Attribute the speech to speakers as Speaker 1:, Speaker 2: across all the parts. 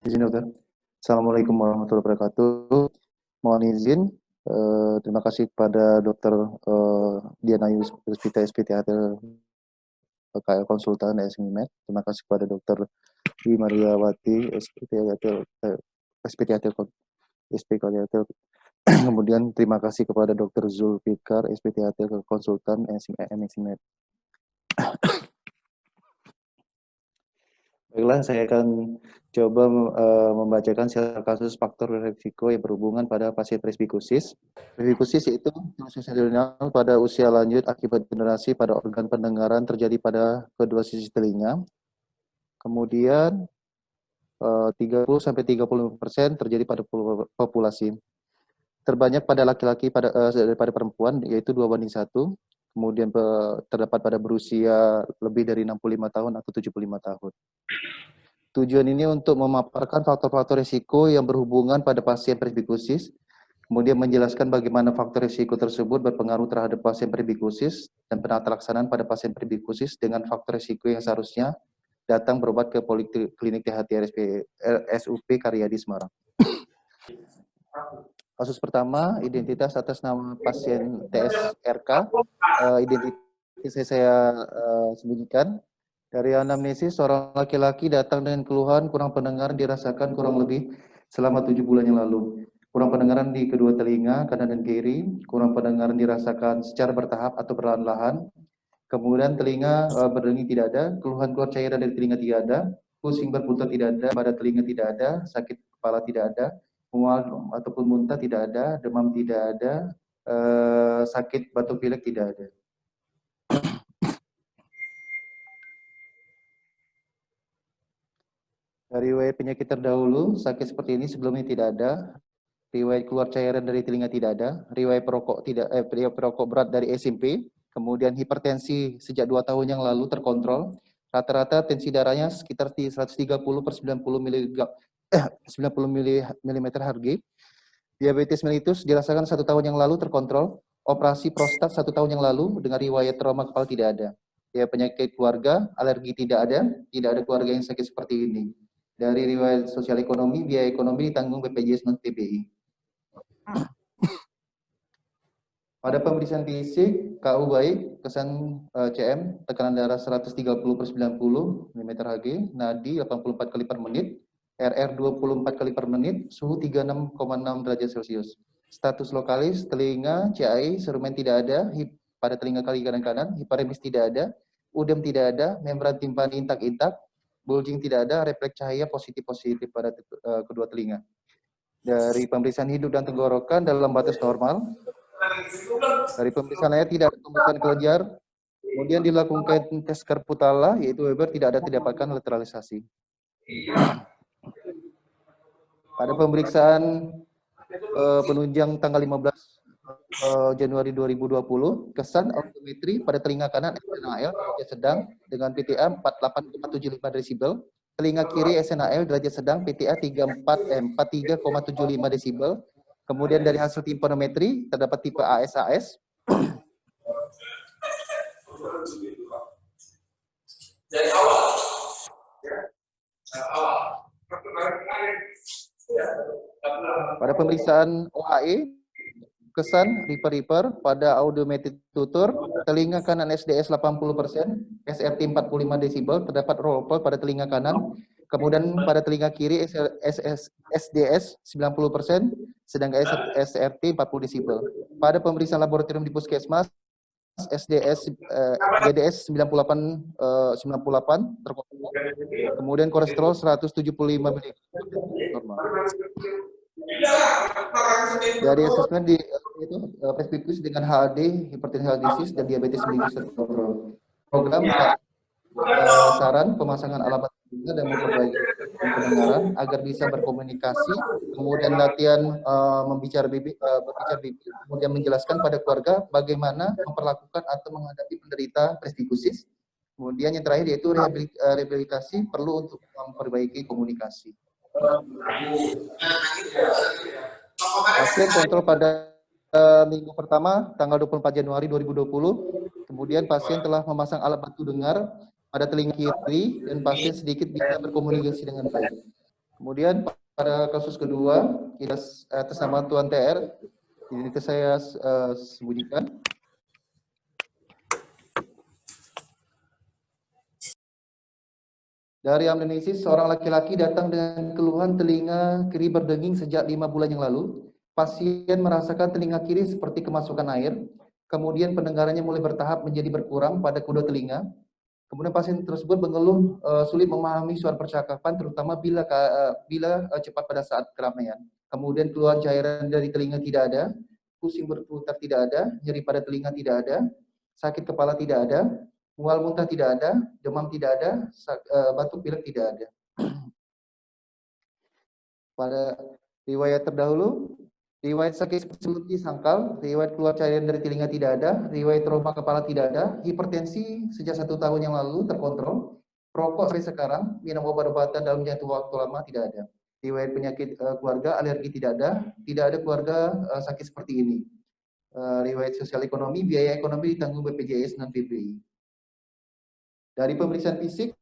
Speaker 1: Izin dokter. Assalamualaikum warahmatullahi wabarakatuh. Mohon izin, terima kasih kepada dokter Diana Yuspita SPTHT KL Konsultan SMIMED. Terima kasih kepada dokter Dwi Mariawati SPTHT SPKHT. Kemudian terima kasih kepada dokter Zulfikar SPTHT Konsultan SMIMED. Baiklah, saya akan coba membacakan kasus faktor risiko yang berhubungan pada pasien presbikusis. Presbikusis yaitu sinusitis adrenal pada usia lanjut akibat degenerasi pada organ pendengaran terjadi pada kedua sisi telinga. Kemudian 30-35% terjadi pada populasi. Terbanyak pada laki-laki daripada perempuan, yaitu 2:1. Kemudian terdapat pada berusia lebih dari 65 tahun atau 75 tahun. Tujuan ini untuk memaparkan faktor-faktor risiko yang berhubungan pada pasien presbikusis, kemudian menjelaskan bagaimana faktor risiko tersebut berpengaruh terhadap pasien presbikusis dan penata laksanaan pada pasien presbikusis dengan faktor risiko yang seharusnya datang berobat ke Poliklinik THT SUP Karyadi Semarang. Kasus pertama, identitas atas nama pasien TSRK. Identitas saya sembunyikan. Dari anamnesis, seorang laki-laki datang dengan keluhan kurang pendengaran dirasakan kurang lebih selama 7 bulan yang lalu. Kurang pendengaran di kedua telinga, kanan dan kiri. Kurang pendengaran dirasakan secara bertahap atau perlahan-lahan. Kemudian telinga berdenging tidak ada, keluhan keluar cairan dari telinga tidak ada, pusing berputar tidak ada, pada telinga tidak ada, sakit kepala tidak ada, mual ataupun muntah tidak ada, demam tidak ada, sakit batuk pilek tidak ada. Dari riwayat penyakit terdahulu, sakit seperti ini sebelumnya tidak ada, riwayat keluar cairan dari telinga tidak ada, riwayat perokok berat dari SMP, kemudian hipertensi sejak 2 tahun yang lalu terkontrol, rata-rata tensi darahnya sekitar 130/90 mm Hg. Diabetes mellitus dirasakan 1 tahun yang lalu terkontrol. Operasi prostat 1 tahun yang lalu dengan riwayat trauma kepala tidak ada. Ya, penyakit keluarga, alergi tidak ada keluarga yang sakit seperti ini. Dari riwayat sosial ekonomi, biaya ekonomi ditanggung BPJS non TBI. Pada pemeriksaan fisik, KU baik, kesan CM, tekanan darah 130/90 mm Hg, nadi 84 kali per menit, RR 24 kali per menit, suhu 36,6 derajat Celcius. Status lokalis, telinga, CAI, serumen tidak ada, pada telinga kaki kanan, hiparemis tidak ada, udem tidak ada, membran timpani intak-intak, bulging tidak ada, refleks cahaya positif-positif pada kedua telinga. Dari pemeriksaan hidung dan tenggorokan dalam batas normal. Dari pemeriksaan air tidak ada tumbukan kelenjar. Kemudian dilakukan tes Karputala, yaitu Weber, tidak ada didapatkan lateralisasi. Pada pemeriksaan penunjang tanggal 15 Januari 2020, kesan audiometri pada telinga kanan SNAL derajat sedang dengan PTA 48,75 desibel, telinga kiri SNAL derajat sedang PTA 43,75 desibel. Kemudian dari hasil timpanometri terdapat tipe ASAS. Dari awal. Pada pemeriksaan OAE, kesan Reaper pada audiometri tutur, telinga kanan SDS 80%, SRT 45 desibel, terdapat roll call pada telinga kanan, kemudian pada telinga kiri SDS 90%, sedangkan SRT 40 desibel. Pada pemeriksaan laboratorium di puskesmas, GDS 98 terkontrol, kemudian kolesterol 175 mg normal. Dari asesmen di presbikusis dengan HAD, hipertensi disease dan diabetes mellitus terkontrol. Program saran pemasangan alat dan memperbaiki pendengaran agar bisa berkomunikasi, kemudian latihan berbicara bibir, kemudian menjelaskan pada keluarga bagaimana memperlakukan atau menghadapi penderita presbikusis. Kemudian yang terakhir yaitu rehabilitasi perlu untuk memperbaiki komunikasi. Pasien kontrol pada minggu pertama tanggal 24 Januari 2020. Kemudian pasien telah memasang alat bantu dengar pada telinga kiri dan pasien sedikit bisa berkomunikasi dengan baik. Kemudian pada kasus kedua, atas nama Tuan TR, identitas saya sembunyikan. Dari amnesis, seorang laki-laki datang dengan keluhan telinga kiri berdenging sejak 5 bulan yang lalu. Pasien merasakan telinga kiri seperti kemasukan air. Kemudian pendengarannya mulai bertahap menjadi berkurang pada kedua telinga. Kemudian pasien tersebut mengeluh sulit memahami suara percakapan, terutama bila cepat pada saat keramaian. Kemudian keluhan cairan dari telinga tidak ada, pusing berputar tidak ada, nyeri pada telinga tidak ada, sakit kepala tidak ada, mual muntah tidak ada, demam tidak ada, batuk pilek tidak ada. Pada riwayat terdahulu, riwayat sakit seperti sangkal, riwayat keluar cairan dari telinga tidak ada, riwayat trauma kepala tidak ada, hipertensi sejak 1 tahun yang lalu terkontrol, perokok sampai sekarang, minum obat-obatan dalam jangka waktu lama tidak ada. Riwayat penyakit keluarga, alergi tidak ada keluarga sakit seperti ini. Riwayat sosial ekonomi, biaya ekonomi ditanggung BPJS dan PBI. Dari pemeriksaan fisik,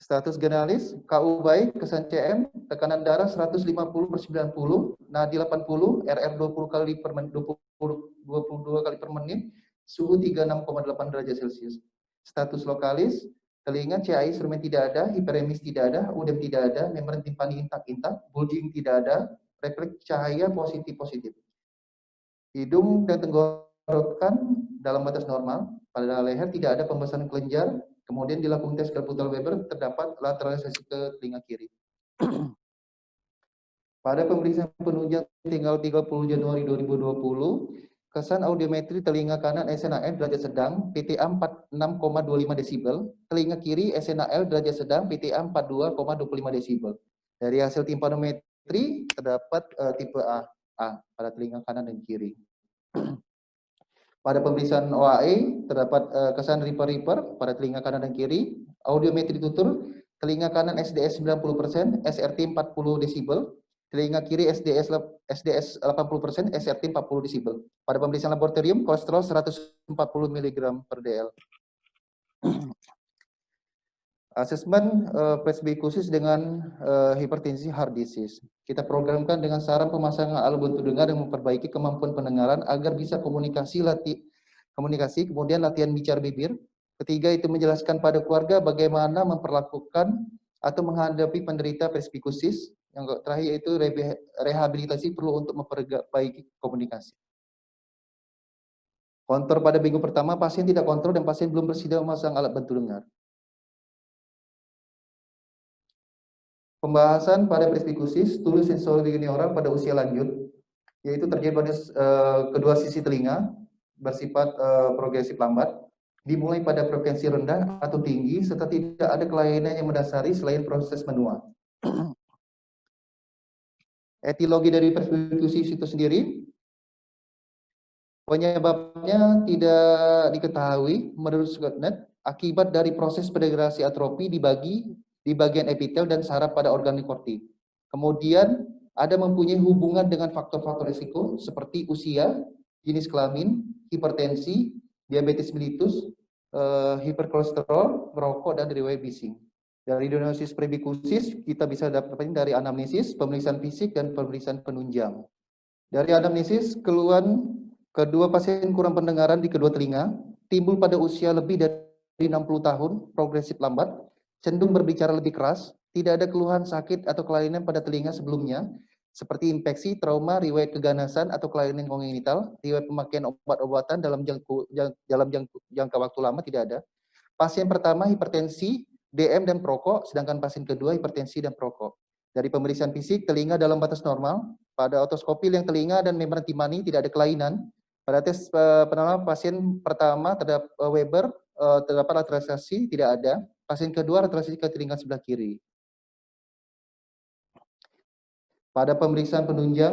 Speaker 1: status generalis, KU baik, kesan CM, tekanan darah 150/90, nadi 80, RR 20 kali per 22 kali per menit, suhu 36,8 derajat Celcius. Status lokalis, telinga CAI instrumen tidak ada, hiperemis tidak ada, udem tidak ada, membran timpani intak-intak, bulging tidak ada, refleks cahaya positif-positif. Hidung dan tenggorokan dalam batas normal, pada leher tidak ada pembesaran kelenjar, kemudian dilakukan tes Kaputol-Weber terdapat lateralisasi ke telinga kiri. Pada pemeriksaan penunjang tanggal 30 Januari 2020, kesan audiometri telinga kanan SNAL derajat sedang PTA 46,25 desibel, telinga kiri SNAL derajat sedang PTA 42,25 desibel. Dari hasil timpanometri terdapat tipe A pada telinga kanan dan kiri. Pada pemeriksaan OAE terdapat kesan riper-riper pada telinga kanan dan kiri, audiometri tutur, telinga kanan SDS 90%, SRT 40 desibel, telinga kiri SDS 80%, SRT 40 desibel. Pada pemeriksaan laboratorium, kolesterol 140 mg per dl. Asesmen PSBI khusus dengan hipertensi heart disease. Kita programkan dengan saran pemasangan alat bantu dengar yang memperbaiki kemampuan pendengaran agar bisa komunikasi, kemudian latihan bicara bibir. Ketiga itu menjelaskan pada keluarga bagaimana memperlakukan atau menghadapi penderita PSBI khusus. Yang terakhir itu rehabilitasi perlu untuk memperbaiki komunikasi. Kontrol pada minggu pertama pasien tidak kontrol dan pasien belum bersedia memasang alat bantu dengar. Pembahasan pada presbikusis, tulus sensori orang pada usia lanjut, yaitu terjadi pada kedua sisi telinga, bersifat progresif lambat, dimulai pada frekuensi rendah atau tinggi, serta tidak ada kelainan yang mendasari selain proses menua. Etiologi dari presbikusis itu sendiri, penyebabnya tidak diketahui menurut Scottnet, akibat dari proses degenerasi atrofi di bagian epitel dan saraf pada organ korti. Kemudian ada mempunyai hubungan dengan faktor-faktor risiko seperti usia, jenis kelamin, hipertensi, diabetes mellitus, hiperkolesterol, merokok, dan riwayat bising. Dari diagnosis presbikusis kita bisa dapatkan dari anamnesis, pemeriksaan fisik, dan pemeriksaan penunjang. Dari anamnesis, keluhan kedua pasien kurang pendengaran di kedua telinga, timbul pada usia lebih dari 60 tahun, progresif lambat, cenderung berbicara lebih keras, tidak ada keluhan sakit atau kelainan pada telinga sebelumnya, seperti infeksi, trauma, riwayat keganasan atau kelainan kongenital, riwayat pemakaian obat-obatan dalam jangka waktu lama tidak ada. Pasien pertama hipertensi, DM dan perokok, sedangkan pasien kedua hipertensi dan perokok. Dari pemeriksaan fisik, telinga dalam batas normal, pada otoskopi yang telinga dan membran timani tidak ada kelainan. Pada tes penalaran pasien pertama terhadap Weber, terdapat lateralisasi tidak ada. Pasien kedua lateralisasi ke telinga sebelah kiri. Pada pemeriksaan penunjang,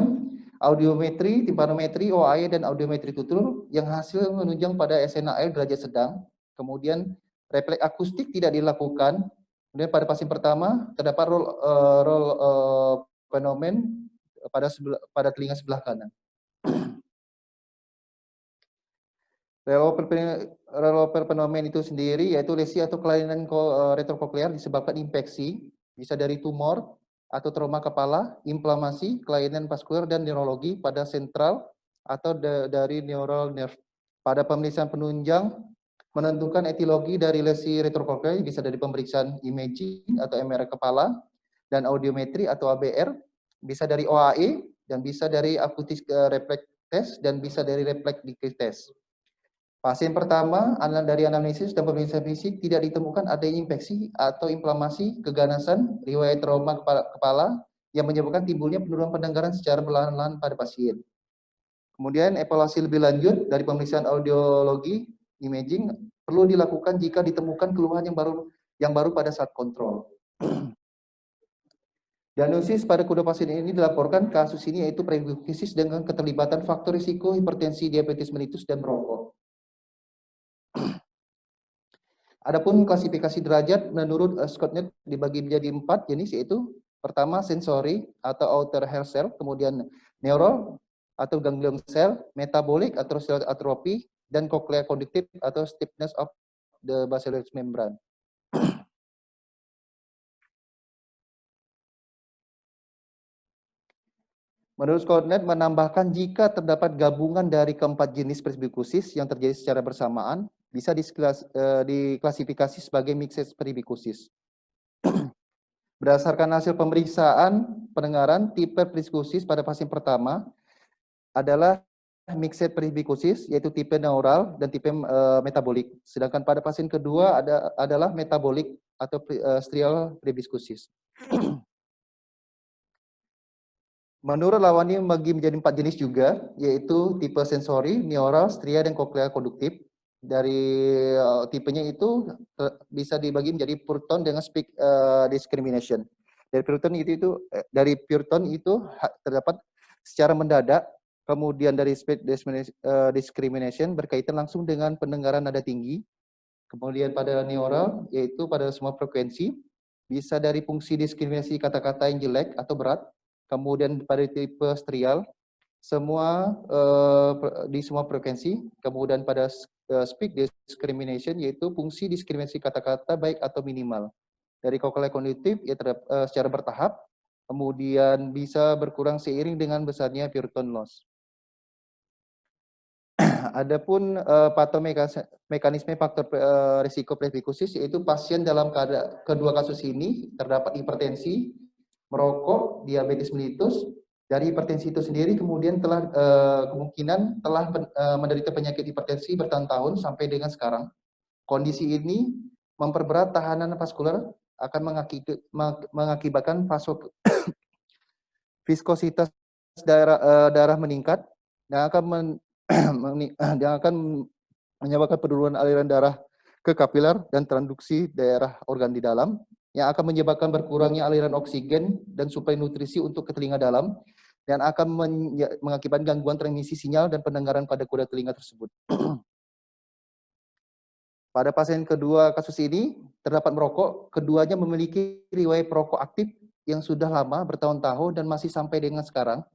Speaker 1: audiometri, timpanometri, OAE, dan audiometri tutur yang hasil menunjang pada SNAL derajat sedang. Kemudian refleks akustik tidak dilakukan. Kemudian pada pasien pertama terdapat fenomen pada telinga sebelah kanan. Reloper fenomen itu sendiri yaitu lesi atau kelainan retrokoklear disebabkan infeksi, bisa dari tumor, atau trauma kepala, inflamasi, kelainan vaskuler, dan neurologi pada sentral atau dari neural nerve. Pada pemeriksaan penunjang, menentukan etiologi dari lesi retrokoklear bisa dari pemeriksaan imaging atau MRI kepala dan audiometri atau ABR, bisa dari OAE dan bisa dari akutis refleks test dan bisa dari refleks test. Pasien pertama dari anamnesis dan pemeriksaan fisik tidak ditemukan adanya infeksi atau inflamasi, keganasan, riwayat trauma kepala yang menyebabkan timbulnya penurunan pendengaran secara perlahan-lahan pada pasien. Kemudian evaluasi lebih lanjut dari pemeriksaan audiologi, imaging perlu dilakukan jika ditemukan keluhan yang baru pada saat kontrol. Diagnosis pada kedua pasien ini dilaporkan kasus ini yaitu preeksistensi dengan keterlibatan faktor risiko hipertensi, diabetes mellitus, dan merokok. Adapun klasifikasi derajat menurut SCOTNet dibagi menjadi 4 jenis, yaitu pertama sensori atau outer hair cell, kemudian neural atau ganglion cell, metabolic atau cell atrophy, dan cochlea conductive atau stiffness of the basilar membrane. Menurut SCOTNet menambahkan jika terdapat gabungan dari keempat jenis presbikusis yang terjadi secara bersamaan, bisa diklasifikasi sebagai mixed presbikusis. Berdasarkan hasil pemeriksaan pendengaran, tipe presbikusis pada pasien pertama adalah mixed presbikusis, yaitu tipe neural dan tipe metabolik. Sedangkan pada pasien kedua adalah metabolik atau strial presbikusis. Menurut lawannya membagi menjadi 4 jenis juga, yaitu tipe sensori, neural, stria, dan cochlea konduktif. Dari tipenya itu bisa dibagi menjadi pure tone dengan speak discrimination. Dari pure tone itu terdapat secara mendadak, kemudian dari speak discrimination berkaitan langsung dengan pendengaran nada tinggi. Kemudian pada neural, yaitu pada semua frekuensi, bisa dari fungsi diskriminasi kata-kata yang jelek atau berat. Kemudian pada tipe strial, semua di semua frekuensi. Kemudian pada speak discrimination, yaitu fungsi diskriminasi kata-kata baik atau minimal. Dari cochlea konduktif ya secara bertahap, kemudian bisa berkurang seiring dengan besarnya pure tone loss. Adapun patomekanisme faktor risiko presbikusis, yaitu pasien dalam kedua kasus ini terdapat hipertensi, merokok, diabetes mellitus. Dari hipertensi itu sendiri kemudian telah kemungkinan telah menderita penyakit hipertensi bertahun-tahun sampai dengan sekarang. Kondisi ini memperberat tahanan vaskuler, akan mengakibatkan viskositas darah meningkat dan akan menyebabkan penurunan aliran darah ke kapiler dan transduksi daerah organ di dalam, yang akan menyebabkan berkurangnya aliran oksigen dan suplai nutrisi untuk ke telinga dalam, dan akan mengakibatkan gangguan transmisi sinyal dan pendengaran pada kuda telinga tersebut. Pada pasien kedua kasus ini, terdapat merokok, keduanya memiliki riwayat perokok aktif yang sudah lama, bertahun-tahun, dan masih sampai dengan sekarang.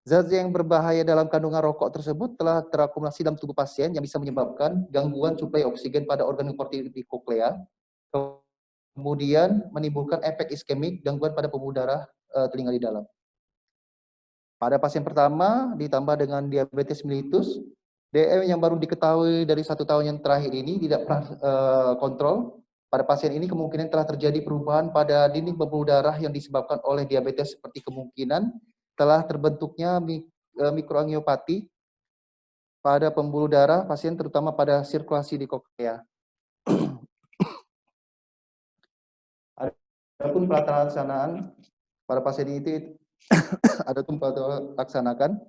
Speaker 1: Zat yang berbahaya dalam kandungan rokok tersebut telah terakumulasi dalam tubuh pasien yang bisa menyebabkan gangguan suplai oksigen pada organ kortik di koklea, kemudian menimbulkan efek iskemik, gangguan pada pembuluh darah telinga di dalam. Pada pasien pertama ditambah dengan diabetes mellitus, DM yang baru diketahui dari 1 tahun yang terakhir ini tidak pernah kontrol. Pada pasien ini kemungkinan telah terjadi perubahan pada dinding pembuluh darah yang disebabkan oleh diabetes, seperti kemungkinan telah terbentuknya mikroangiopati pada pembuluh darah pasien, terutama pada sirkulasi di koklea. Adapun pelaksanaan pada pasien itu laksanakan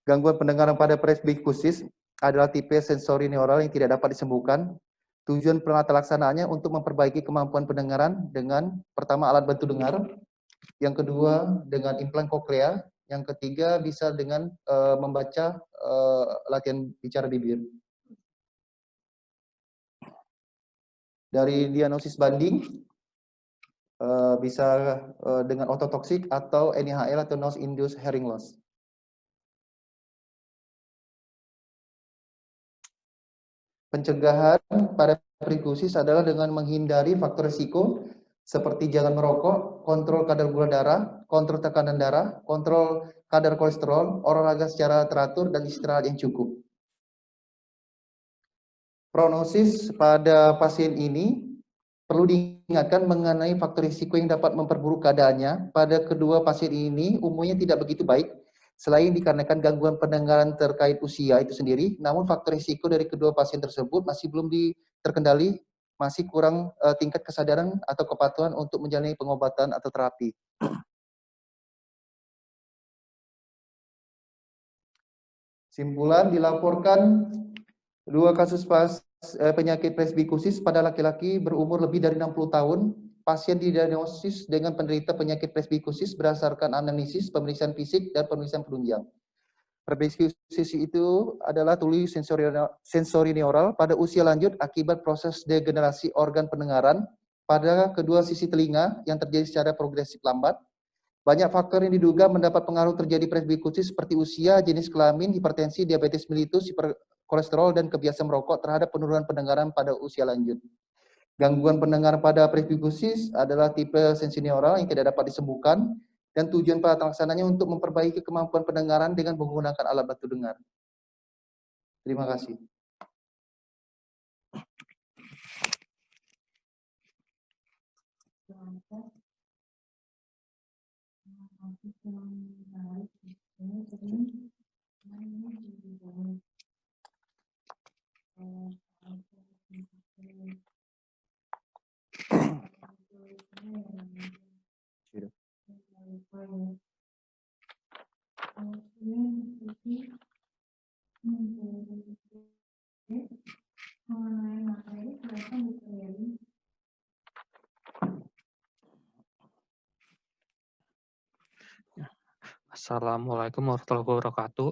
Speaker 1: gangguan pendengaran pada presbikusis adalah tipe sensori neural yang tidak dapat disembuhkan. Tujuan pelaksanaannya untuk memperbaiki kemampuan pendengaran dengan pertama alat bantu dengar, yang kedua dengan implan koklea, yang ketiga bisa dengan membaca latihan bicara bibir. Dari diagnosis banding bisa dengan ototoksik atau NIHL atau nose induced hearing loss. Pencegahan pada presbikusis adalah dengan menghindari faktor risiko seperti jangan merokok, kontrol kadar gula darah, kontrol tekanan darah, kontrol kadar kolesterol, olahraga secara teratur, dan istirahat yang cukup. Prognosis pada pasien ini perlu diingatkan mengenai faktor risiko yang dapat memperburuk keadaannya. Pada kedua pasien ini umumnya tidak begitu baik, selain dikarenakan gangguan pendengaran terkait usia itu sendiri, namun faktor risiko dari kedua pasien tersebut masih belum terkendali, masih kurang tingkat kesadaran atau kepatuhan untuk menjalani pengobatan atau terapi. Simpulan, dilaporkan 2 kasus penyakit presbikusis pada laki-laki berumur lebih dari 60 tahun. Pasien didiagnosis dengan penderita penyakit presbikusis berdasarkan anamnesis, pemeriksaan fisik, dan pemeriksaan penunjang. Presbikusis itu adalah tuli sensorineural pada usia lanjut akibat proses degenerasi organ pendengaran pada kedua sisi telinga yang terjadi secara progresif lambat. Banyak faktor yang diduga mendapat pengaruh terjadi presbikusis seperti usia, jenis kelamin, hipertensi, diabetes mellitus, hiperkolesterol, dan kebiasaan merokok terhadap penurunan pendengaran pada usia lanjut. Gangguan pendengaran pada presbikusis adalah tipe sensorineural yang tidak dapat disembuhkan, dan tujuan pelaksananya untuk memperbaiki kemampuan pendengaran dengan menggunakan alat bantu dengar. Terima kasih.
Speaker 2: Assalamualaikum warahmatullahi wabarakatuh.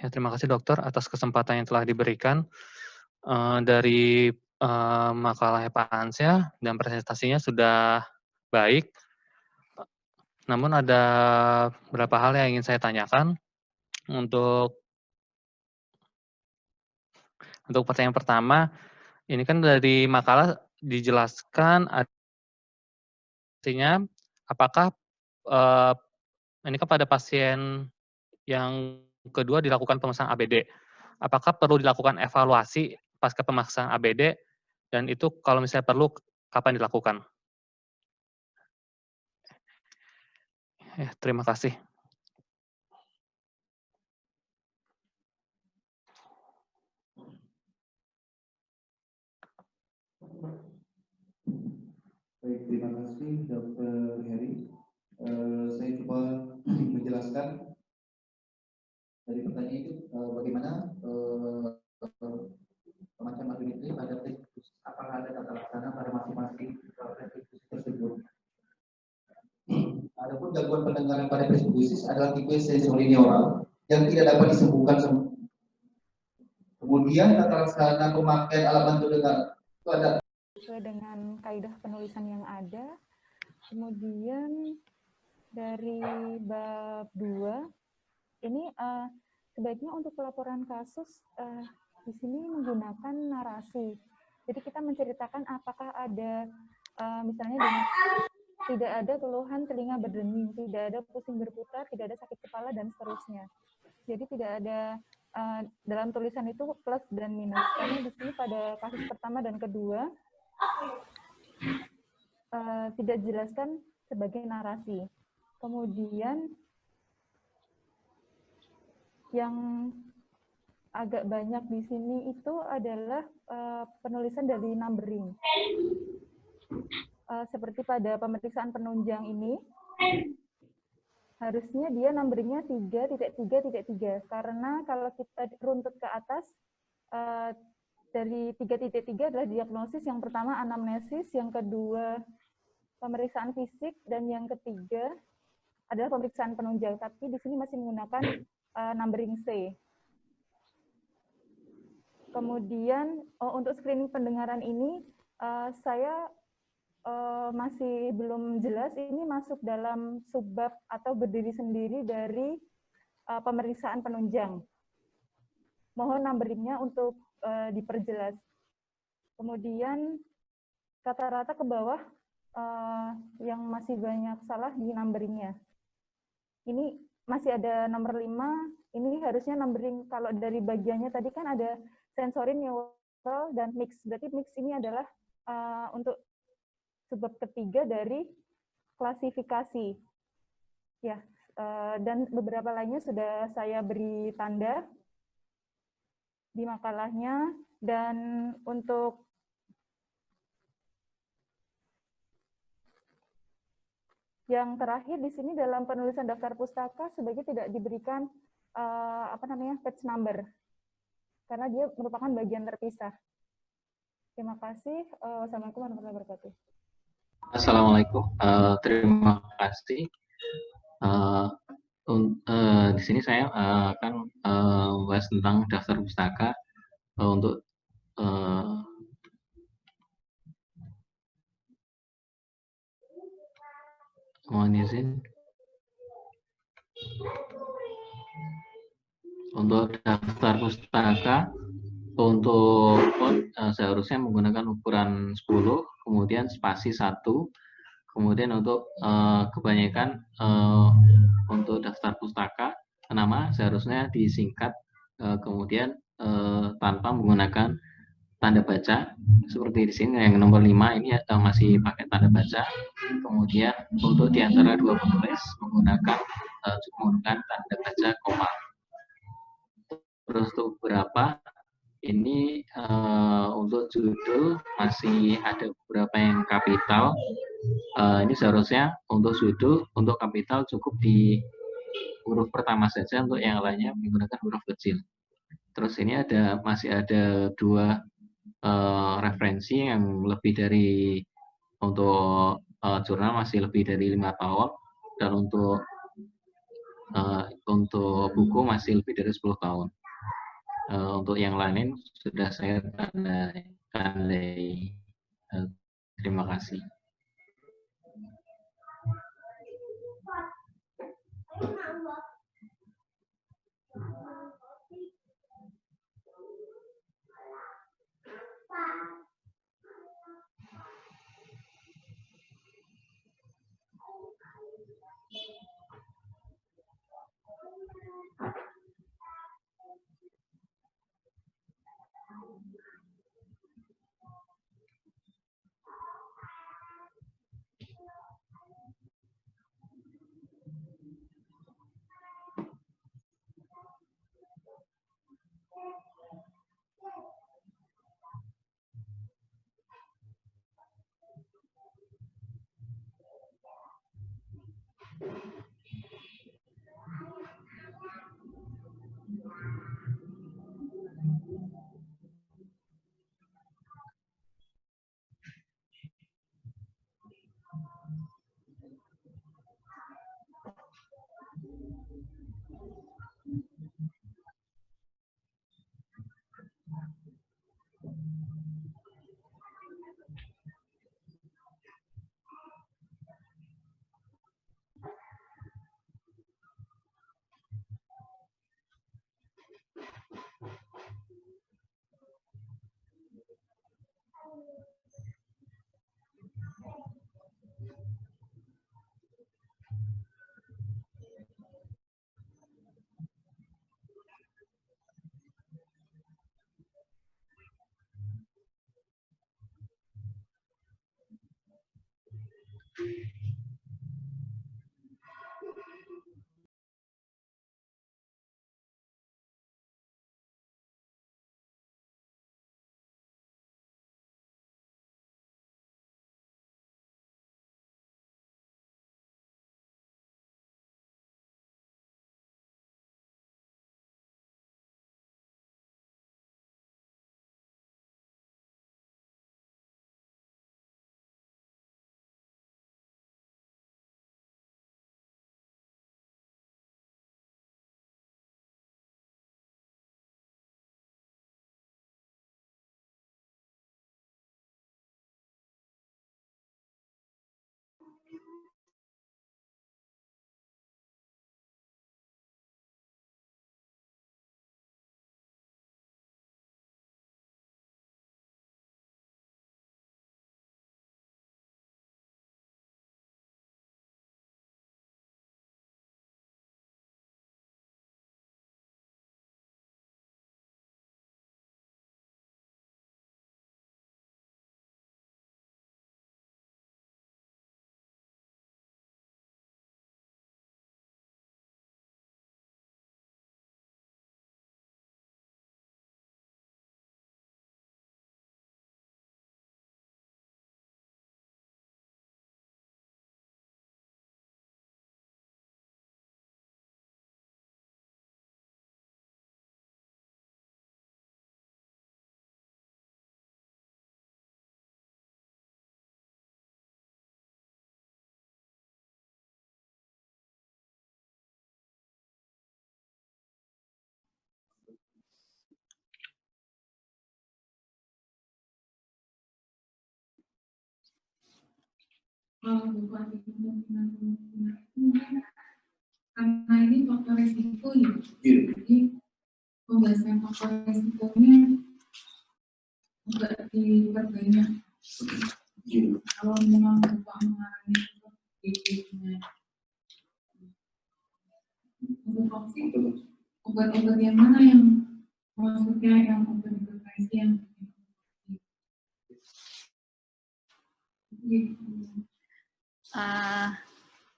Speaker 2: Ya, terima kasih dokter atas kesempatan yang telah diberikan. Dari makalah Pak Ansya dan presentasinya sudah baik. Namun ada beberapa hal yang ingin saya tanyakan. Untuk pertanyaan pertama, ini kan dari makalah dijelaskan artinya apakah ini kan pada pasien yang kedua dilakukan pemasangan ABD. Apakah perlu dilakukan evaluasi pasca pemasangan ABD, dan itu kalau misalnya perlu, kapan dilakukan? Ya, terima kasih.
Speaker 1: Baik, terima kasih Dr. Heri. Saya coba menjelaskan dari pertanyaan itu bagaimana semacam algoritma pada presbikusis, apakah ada tata laksana pada masing-masing presbikusis tersebut. Adapun gangguan pendengaran pada presbikusis adalah tipe sensorineural yang tidak dapat disembuhkan. Kemudian tata laksana pemakaian alat bantu dengar itu ada
Speaker 3: sesuai dengan kaidah penulisan yang ada. Kemudian dari bab 2 ini sebaiknya untuk pelaporan kasus di sini menggunakan narasi. Jadi kita menceritakan apakah ada misalnya tidak ada keluhan telinga berdenging, tidak ada pusing berputar, tidak ada sakit kepala, dan seterusnya. Jadi tidak ada dalam tulisan itu plus dan minus. Karena di sini pada kasus pertama dan kedua tidak dijelaskan sebagai narasi. Kemudian yang agak banyak di sini itu adalah penulisan dari numbering. Seperti pada pemeriksaan penunjang ini, harusnya dia numberingnya 3.3.3, karena kalau kita runtut ke atas, dari 3.3 adalah diagnosis, yang pertama anamnesis, yang kedua pemeriksaan fisik, dan yang ketiga adalah pemeriksaan penunjang. Tapi di sini masih menggunakan numbering C. Kemudian untuk screening pendengaran ini saya masih belum jelas ini masuk dalam subbab atau berdiri sendiri dari pemeriksaan penunjang. Mohon numberingnya untuk diperjelas. Kemudian kata rata ke bawah yang masih banyak salah di numberingnya. Ini masih ada nomor 5, ini harusnya numbering kalau dari bagiannya tadi kan ada sensory, neural, dan mix. Berarti mix ini adalah untuk sebab ketiga dari klasifikasi. Ya, dan beberapa lainnya sudah saya beri tanda di makalahnya. Dan untuk yang terakhir di sini dalam penulisan daftar pustaka sebaiknya tidak diberikan page number karena dia merupakan bagian terpisah. Terima kasih. Wassalamualaikum warahmatullahi wabarakatuh.
Speaker 4: Assalamualaikum. Terima kasih. Di sini saya akan membahas tentang daftar pustaka untuk mohon izin untuk daftar pustaka untuk seharusnya menggunakan ukuran 10, kemudian spasi 1, kemudian untuk kebanyakan untuk daftar pustaka nama seharusnya disingkat, kemudian tanpa menggunakan tanda baca seperti di sini yang nomor 5 ini masih pakai tanda baca. Kemudian untuk di antara dua penulis menggunakan tanda baca koma. Terus untuk beberapa ini untuk judul masih ada beberapa yang kapital. Ini seharusnya untuk judul untuk kapital cukup di huruf pertama saja, untuk yang lainnya menggunakan huruf kecil. Terus ini masih ada 2 referensi yang lebih dari untuk jurnal masih lebih dari 5 tahun, dan untuk buku masih lebih dari 10 tahun. Untuk yang lain sudah saya tandai. Terima kasih.
Speaker 5: kalau bukan kemungkinan karena ini faktor resiko ya. Jadi pembahasan faktor resikonya enggak diperbanyak. Kalau memang Bapak mengarahnya untuk obat-obat yang mana yang maksudnya yang obat hipertensi yang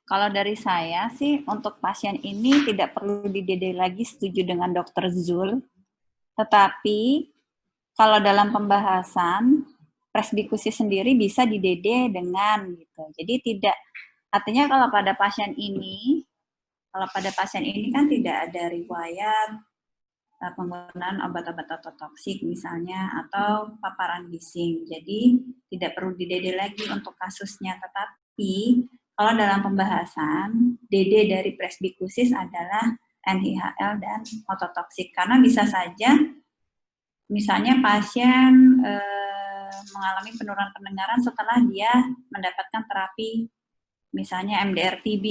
Speaker 6: kalau dari saya sih untuk pasien ini tidak perlu di-DD lagi, setuju dengan Dr. Zul. Tetapi kalau dalam pembahasan presbikusis sendiri bisa di-DD dengan gitu. Jadi tidak, artinya kalau pada pasien ini kan tidak ada riwayat penggunaan obat-obat ototoksik misalnya atau paparan bising. Jadi tidak perlu di-DD lagi untuk kasusnya. Tetapi kalau dalam pembahasan DD dari presbikusis adalah NIHL dan ototoksik. Karena bisa saja misalnya pasien mengalami penurunan pendengaran setelah dia mendapatkan terapi misalnya MDR-TB.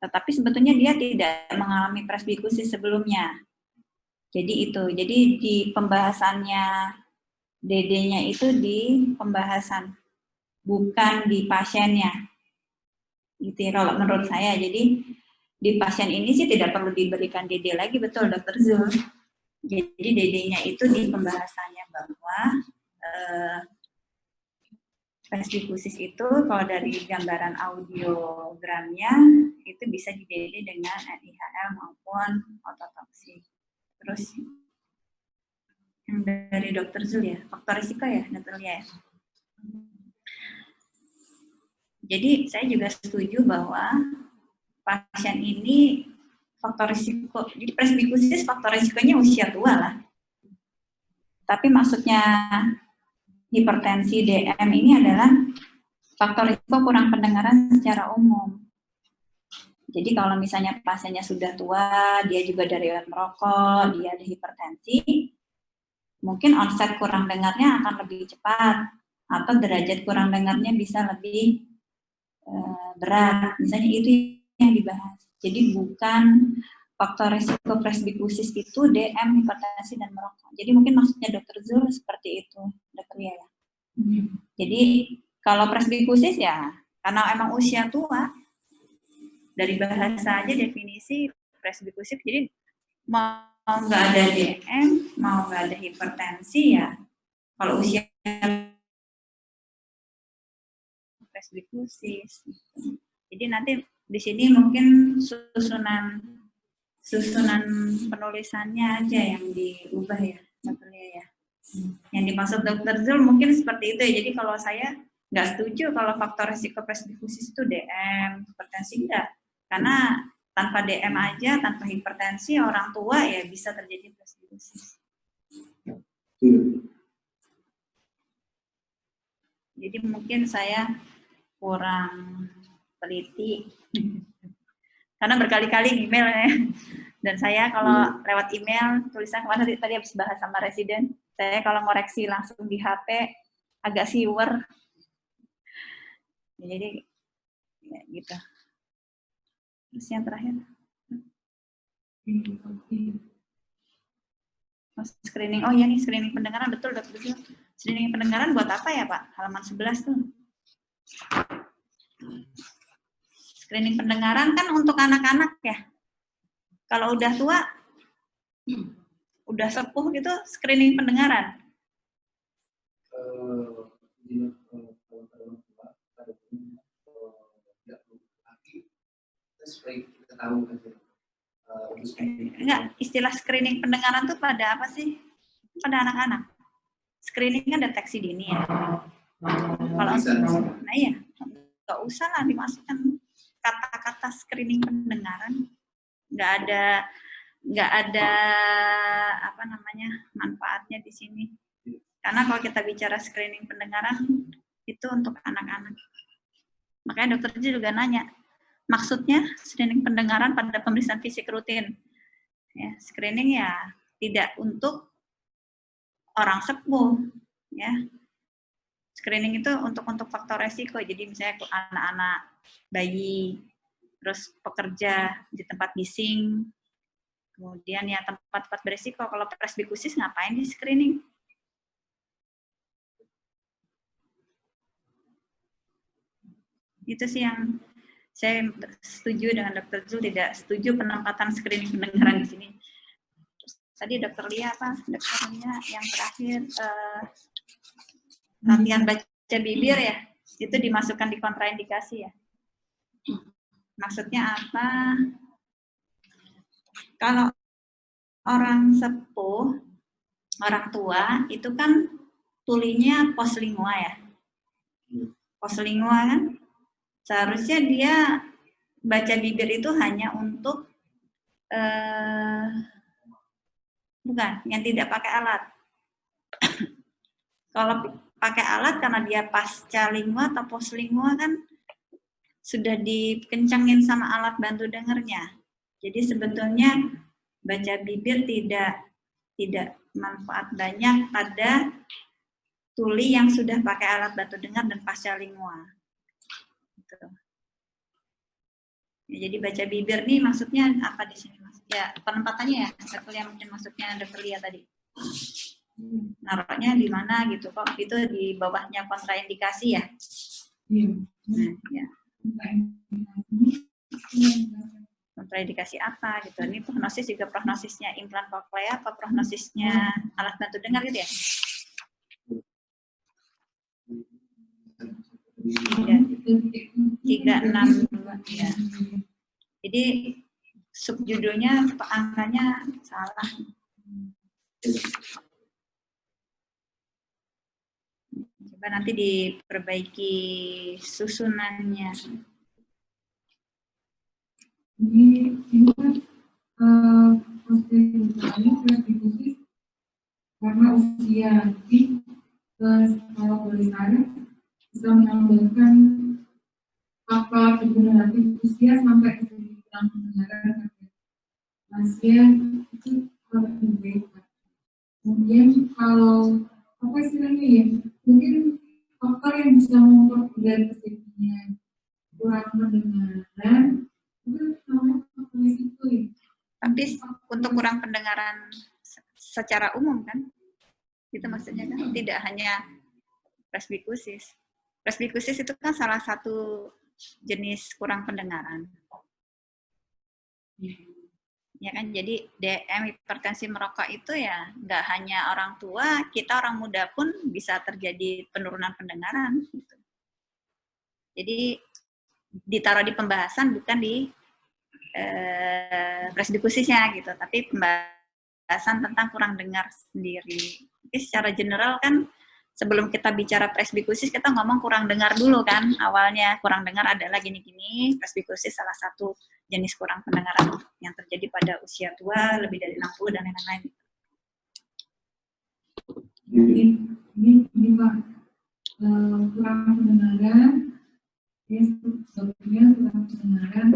Speaker 6: Tetapi sebetulnya dia tidak mengalami presbikusis sebelumnya. Jadi itu, jadi di pembahasannya DD-nya itu di pembahasan, bukan di pasiennya. Gitu ya, kalau menurut saya. Jadi di pasien ini sih tidak perlu diberikan DD lagi, betul Dr. Zul. Jadi DD-nya itu di pembahasannya bahwa presbikusis itu kalau dari gambaran audiogramnya itu bisa di DD dengan NIHL maupun ototoksik. Terus yang dari Dr. Zul ya, faktor risiko ya, Dr. Lia ya. Jadi saya juga setuju bahwa pasien ini faktor risiko, jadi presbikusis faktor risikonya usia tua lah. Tapi maksudnya hipertensi DM ini adalah faktor risiko kurang pendengaran secara umum. Jadi kalau misalnya pasiennya sudah tua, dia juga dari riwayat merokok, dia ada hipertensi, mungkin onset kurang dengarnya akan lebih cepat, atau derajat kurang dengarnya bisa lebih berat. Misalnya itu yang dibahas. Jadi bukan faktor risiko presbikusis itu DM, hipertensi, dan merokok. Jadi mungkin maksudnya Dr. Zul seperti itu, Dr. Lia ya. Jadi kalau presbikusis ya, karena emang usia tua, dari bahasa aja definisi presbikusis, jadi mau nggak ada DM, mau nggak ada hipertensi ya, kalau usia presbikusis. Jadi nanti di sini mungkin susunan penulisannya aja yang diubah ya, sebetulnya ya. Yang dimaksud Dr. Zul mungkin seperti itu ya. Jadi kalau saya nggak setuju kalau faktor risiko presbikusis itu DM, hipertensi enggak. Karena tanpa DM aja, tanpa hipertensi, orang tua ya bisa terjadi presbikusis. Jadi mungkin saya kurang teliti. Karena berkali-kali email ya. Dan saya kalau lewat email, tulisan kemarin tadi habis bahas sama residen, saya kalau ngoreksi langsung di HP, agak siwer. Jadi, ya gitu. Terus yang terakhir. Screening, oh iya nih screening pendengaran, betul Dr. Zul. Screening pendengaran buat apa ya Pak? Halaman 11 tuh. Screening pendengaran kan untuk anak-anak ya. Kalau udah tua, udah sepuh gitu, screening pendengaran. Enggak, istilah screening pendengaran tuh pada apa sih? Pada anak-anak. Screening kan deteksi dini ya. Kalau nah iya, nggak usah lah dimasukkan kata-kata screening pendengaran. Nggak ada apa namanya manfaatnya di sini. Karena kalau kita bicara screening pendengaran itu untuk anak-anak. Makanya dokter juga nanya, maksudnya screening pendengaran pada pemeriksaan fisik rutin. Ya, screening ya tidak untuk orang sepuh, ya. screening itu untuk faktor resiko. Jadi misalnya anak-anak, bayi, terus pekerja di tempat bising, kemudian ya tempat-tempat berisiko. Kalau presbikusis ngapain di screening? Itu sih yang saya setuju dengan Dr. Zul, tidak setuju penempatan screening pendengaran di sini. Terus, tadi Dr. Lia apa? Dr. Lia yang terakhir latihan baca bibir ya, itu dimasukkan di kontraindikasi ya. Maksudnya apa? Kalau orang sepuh, orang tua itu kan tulinya poslingua ya. Poslingua kan? Seharusnya dia baca bibir itu hanya untuk bukan, yang tidak pakai alat. Kalau pakai alat karena dia pasca lingua atau poslingua kan sudah dikencangin sama alat bantu dengarnya. Jadi sebetulnya baca bibir tidak manfaat banyak pada tuli yang sudah pakai alat bantu dengar dan pasca lingua. Gitu. Ya, jadi baca bibir nih maksudnya apa di sini Mas? Ya penempatannya ya, Dr. Lia mungkin maksudnya Dr. Lia tadi. Naruhnya di mana gitu kok? Itu di bawahnya kontraindikasi ya?
Speaker 5: Iya.
Speaker 6: Nah, ya. Kontraindikasi apa gitu? Ini prognosis juga prognosisnya implan koklea atau prognosisnya alat bantu dengar gitu ya? Ya, 362 ya. Jadi subjudulnya angkanya salah. Coba nanti diperbaiki susunannya.
Speaker 5: Ini kan presbikusis karena usia. Jadi kalau boleh saya bisa menambahkan apa degeneratif usia sampai ke kurang pendengaran lansia itu lebih baik. Kemudian kalau apa istilahnya ya, mungkin faktor yang bisa memperberat terjadinya kurang pendengaran itu namanya faktor risiko ya.
Speaker 6: Tapi untuk kurang pendengaran secara umum kan, itu maksudnya kan tidak hanya presbikusis. Presbikusis itu kan salah satu jenis kurang pendengaran. Ya kan, jadi DM hipertensi merokok itu ya nggak hanya orang tua, kita orang muda pun bisa terjadi penurunan pendengaran. Gitu. Jadi ditaruh di pembahasan bukan di presbikusisnya gitu, tapi pembahasan tentang kurang dengar sendiri. Jadi secara general kan sebelum kita bicara presbikusis kita ngomong kurang dengar dulu kan awalnya. Kurang dengar adalah gini-gini, presbikusis salah satu jenis kurang pendengaran yang terjadi pada usia tua lebih dari 60 dan lain-lain.
Speaker 5: Ini Pak, kurang pendengaran, ya sebetulnya kurang pendengaran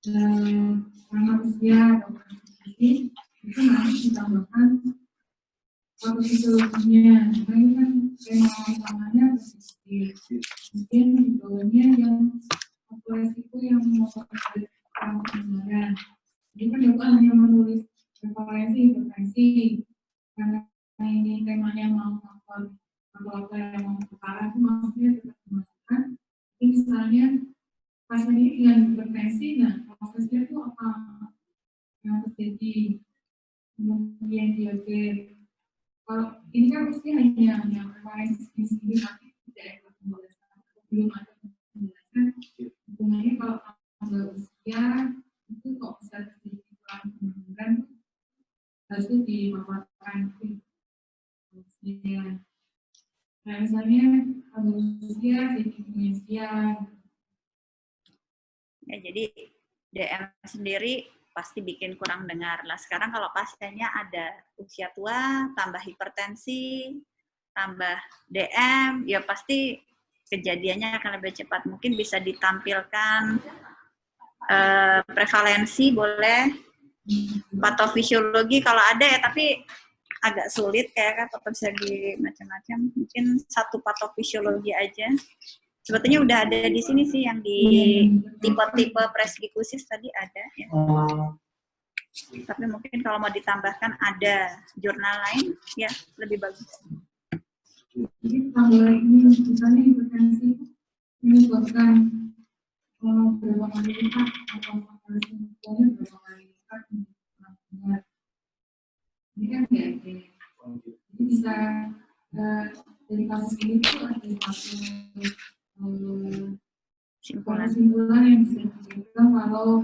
Speaker 5: karena usia atau presbikusis itu harus ditambahkan fisiologinya. Nah ini kan tema utamanya presbikusis. Mungkin di bawahnya yang resiko yang mempengaruhi kurang pendengaran. Jadi kan Bapak hanya menulis prevalensi hipertensi karena ini temanya mau faktor apa yang mau kepala itu maksudnya tetap dimasukkan. Jadi misalnya pasien ini dengan hipertensi, nah prosesnya itu apa yang terjadi, kemudian diabetes. Kalau ini kan pasti hanya prevalensi sendiri, tapi tidak ada pembahasan, belum ada pembahasan hubungannya kalau tambah usia itu kok bisa terjadi kurang pendengaran, harus dipaparkan usia. Nah misalnya tambah usia jadi demensia.
Speaker 6: Ya, jadi DM sendiri pasti bikin kurang dengar. Lah sekarang kalau pasiennya ada usia tua, tambah hipertensi, tambah DM, ya pasti kejadiannya akan lebih cepat. Mungkin bisa ditampilkan prevalensi boleh, patofisiologi kalau ada ya, tapi agak sulit kayak patofisiologi macam-macam. Mungkin satu patofisiologi aja. Sebetulnya udah ada di sini sih yang di tipe-tipe presbikusis tadi ada ya. Tapi mungkin kalau mau ditambahkan ada jurnal lain ya lebih bagus.
Speaker 5: Jadi kalau ini misalnya hipertensi menyebabkan berapa kali lipat atau berapa kali lipat ini kan ya, jadi bisa dari kasus ini tuh ada satu kesimpulan yang bisa diberikan kalau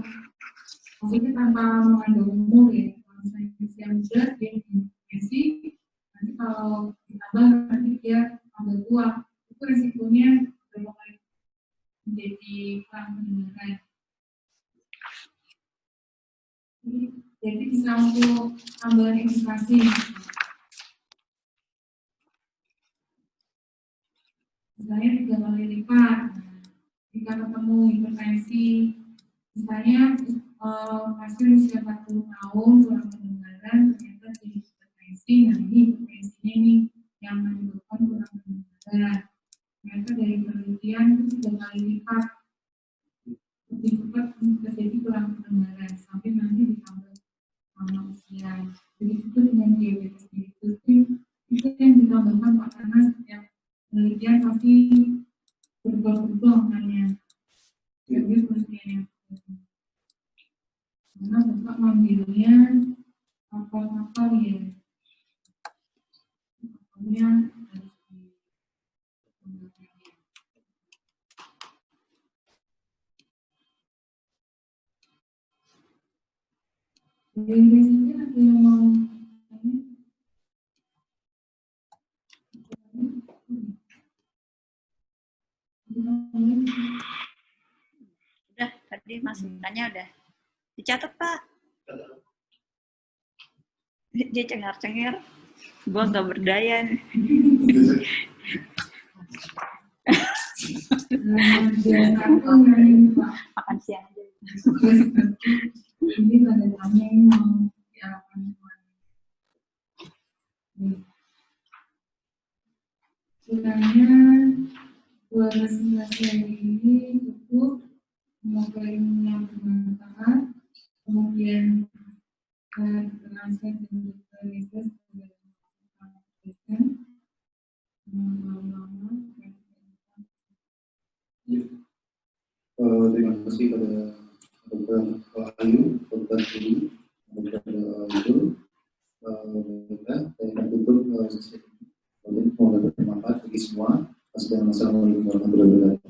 Speaker 5: maksudnya tanpa mengandung umur ya, kalau misalnya usia muda dia infeksi, nanti kalau ditambah nanti dia tambah tua, itu resikonya berapa kali menjadi kurang pendengaran. Jadi bisa untuk tambahan edukasi. Misalnya 3 kali lipat, jika ketemu hipertensi, misalnya pasien usia 40 tahun kurang pendengaran, ternyata jadi hipertensi, nah ini hipertensinya ini yang menyebabkan kurang pendengaran. Ternyata dari penelitian itu 3 kali lipat lebih cepat terjadi kurang pendengaran, sampai nanti ditambah sama usia. Jadi itu dengan diabetes mellitus itu yang ditambahkan Pak, karena setiap penelitian pasti berubah-ubah makanya. Jadi penelitian karena Bapak manggilnya apa-apa ya. Pokoknya harus dikembangkan. Dari sini ada yang mau
Speaker 6: Udah, tadi masukannya udah dicatat, Pak. Dia cengar-cengir. Gua nggak berdaya nih. Makan siang aja.
Speaker 5: ini tanda tanya yang mau diarahkan kemana. Kiranya 12 hari ini cukup, semoga ilmunya bermanfaat, kemudian translate dan riset
Speaker 7: terima kasih pada Dr. Ayu, Dr. Sudi, Dr. Yudul. Saya akan tutup sesi ini. Semoga bermanfaat bagi semua. Assalamualaikum warahmatullahi wabarakatuh.